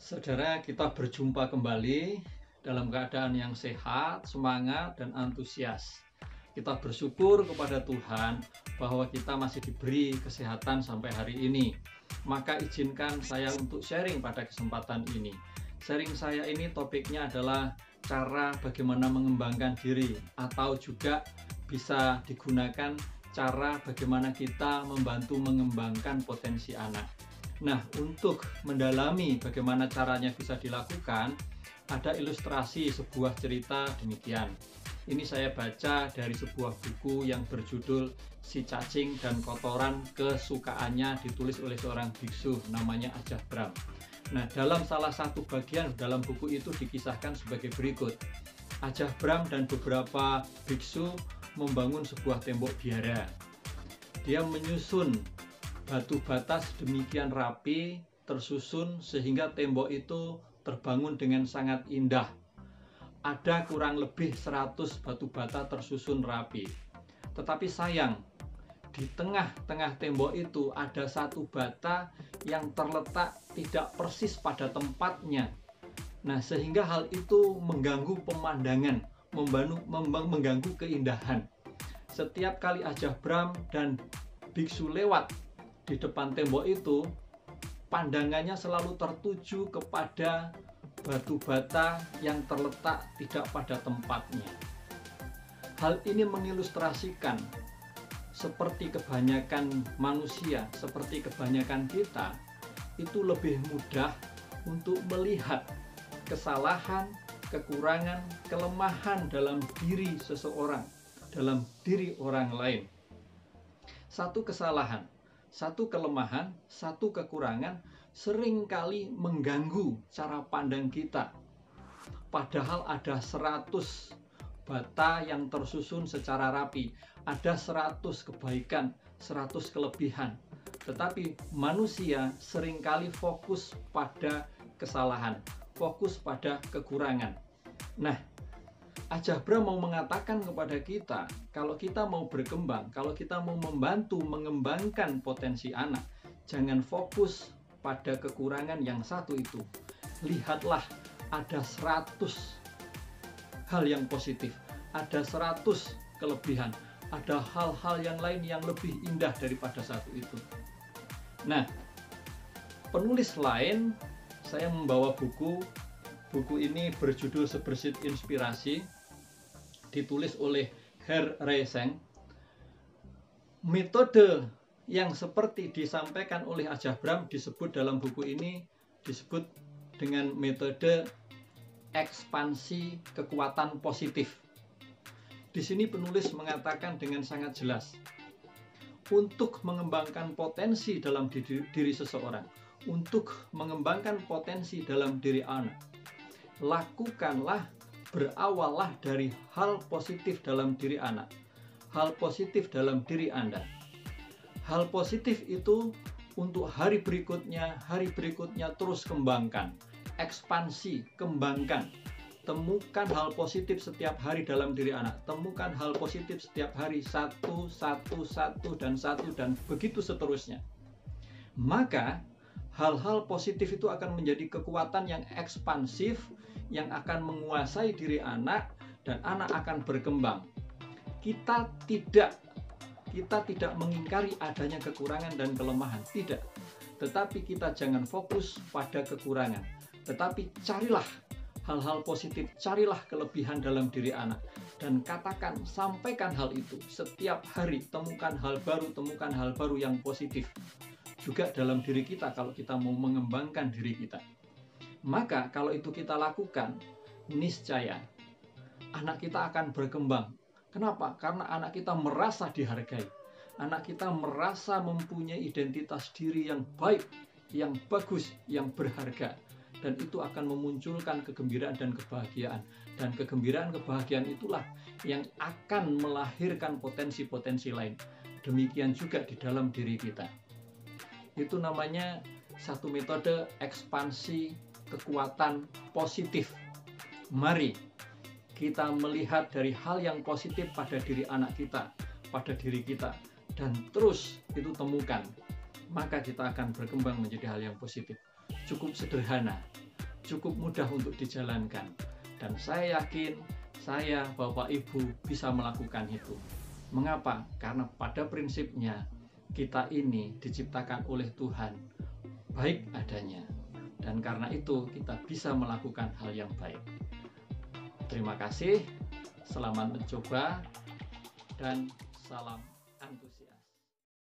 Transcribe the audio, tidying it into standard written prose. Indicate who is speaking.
Speaker 1: Saudara, kita berjumpa kembali dalam keadaan yang sehat, semangat, dan antusias. Kita bersyukur kepada Tuhan bahwa kita masih diberi kesehatan sampai hari ini. Maka izinkan saya untuk sharing pada kesempatan ini. Sharing saya ini topiknya adalah cara bagaimana mengembangkan diri, atau juga bisa digunakan cara bagaimana kita membantu mengembangkan potensi anak. Nah, untuk mendalami bagaimana caranya bisa dilakukan, ada ilustrasi sebuah cerita demikian. Ini saya baca dari sebuah buku yang berjudul Si Cacing dan Kotoran Kesukaannya, ditulis oleh seorang biksu namanya Ajah Brahm. Nah, dalam salah satu bagian dalam buku itu dikisahkan sebagai berikut. Ajah Brahm dan beberapa biksu membangun sebuah tembok biara. Dia menyusun batu bata demikian rapi, tersusun sehingga tembok itu terbangun dengan sangat indah. Ada kurang lebih 100 batu bata tersusun rapi. Tetapi sayang, di tengah-tengah tembok itu ada satu bata yang terletak tidak persis pada tempatnya. Nah, sehingga hal itu mengganggu pemandangan, mengganggu keindahan. Setiap kali Ajah Brahm dan biksu lewat di depan tembok itu, pandangannya selalu tertuju kepada batu bata yang terletak tidak pada tempatnya. Hal ini mengilustrasikan seperti kebanyakan manusia, seperti kebanyakan kita, itu lebih mudah untuk melihat kesalahan, kekurangan, kelemahan dalam diri seseorang, dalam diri orang lain. Satu kesalahan, satu kelemahan, satu kekurangan seringkali mengganggu cara pandang kita. Padahal ada 100 bata yang tersusun secara rapi, ada 100 kebaikan, 100 kelebihan. Tetapi manusia seringkali fokus pada kesalahan, fokus pada kekurangan. Nah, Ajah Brahm mau mengatakan kepada kita, kalau kita mau berkembang, kalau kita mau membantu mengembangkan potensi anak, jangan fokus pada kekurangan yang satu itu. Lihatlah, ada 100 hal yang positif, ada 100 kelebihan, ada hal-hal yang lain yang lebih indah daripada satu itu. Nah, penulis lain, saya membawa buku ini berjudul Sebersit Inspirasi, ditulis oleh Herr Reiseng. Metode yang seperti disampaikan oleh Ajah Brahm disebut dalam buku ini disebut dengan metode ekspansi kekuatan positif. Di sini penulis mengatakan dengan sangat jelas, untuk mengembangkan potensi dalam diri seseorang, untuk mengembangkan potensi dalam diri anak, lakukanlah, berawallah dari hal positif dalam diri anak, hal positif dalam diri Anda. Hal positif itu untuk hari berikutnya terus kembangkan, ekspansi, kembangkan. Temukan hal positif setiap hari dalam diri anak, temukan hal positif setiap hari, satu, dan begitu seterusnya. Maka hal-hal positif itu akan menjadi kekuatan yang ekspansif, yang akan menguasai diri anak, dan anak akan berkembang. Kita tidak mengingkari adanya kekurangan dan kelemahan, tidak. Tetapi kita jangan fokus pada kekurangan, tetapi carilah hal-hal positif, carilah kelebihan dalam diri anak, dan katakan, sampaikan hal itu setiap hari. Temukan hal baru yang positif juga dalam diri kita kalau kita mau mengembangkan diri kita. Maka kalau itu kita lakukan, niscaya anak kita akan berkembang. Kenapa? Karena anak kita merasa dihargai, anak kita merasa mempunyai identitas diri yang baik, yang bagus, yang berharga, dan itu akan memunculkan kegembiraan dan kebahagiaan. Dan kegembiraan-kebahagiaan itulah yang akan melahirkan potensi-potensi lain. Demikian juga di dalam diri kita. Itu namanya satu metode ekspansi kekuatan positif. Mari kita melihat dari hal yang positif pada diri anak kita, pada diri kita, dan terus itu temukan. Maka kita akan berkembang menjadi hal yang positif. Cukup sederhana. cukup mudah untuk dijalankan. Dan saya yakin saya, Bapak Ibu, bisa melakukan itu. Mengapa? Karena pada prinsipnya kita ini diciptakan oleh Tuhan baik adanya. Dan karena itu kita bisa melakukan hal yang baik. Terima kasih, selamat mencoba, dan salam.